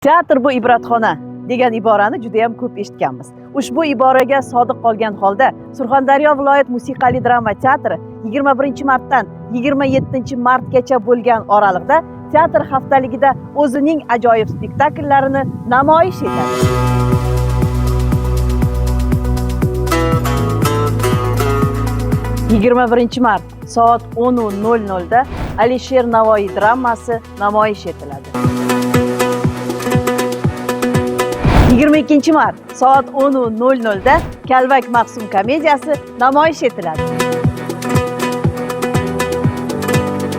Teatr bu ibratxona degan iborani juda ham ko'p eshitganmiz. Ushbu iboraga sodiq qolgan holda Surxondaryo viloyat musiqali drama teatri 21-martdan 27-martgacha bo'lgan oralig'da teatr haftaligida o'zining ajoyib spektaklarini namoyish etadi. 21-mart soat 10:00 da Alisher Navoiy dramasi namoyish etiladi. 22-mart soat 10:00 da Kalvak Maqsum komediyasi namoyish etiladi.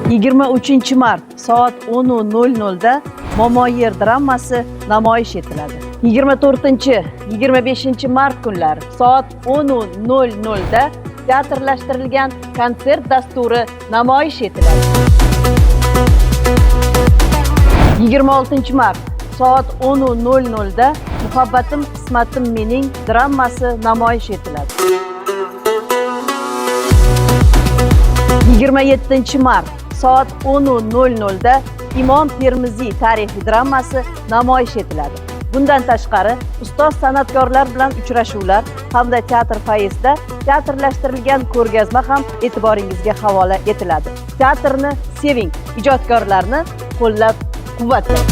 23-mart soat 10:00 da Momoyer dramasi namoyish etiladi. 24-25-mart kunlari soat 10:00 da teatrlashtirilgan konsert dasturi namoyish etiladi. 26-mart soat 10:00 da Muhabbatim qismatim mening dramasi namoyish etiladi. 27-mart soat 10:00 da Imom Termiziy tarixiy dramasi namoyish etiladi. Bundan tashqari, ustoz san'atkorlar bilan uchrashuvlar hamda teatr foyesida teatrlashtirilgan ko'rgazma ham e'tiboringizga havola etiladi. Teatrni seving, ijodkorlarni qo'llab-quvvatlang.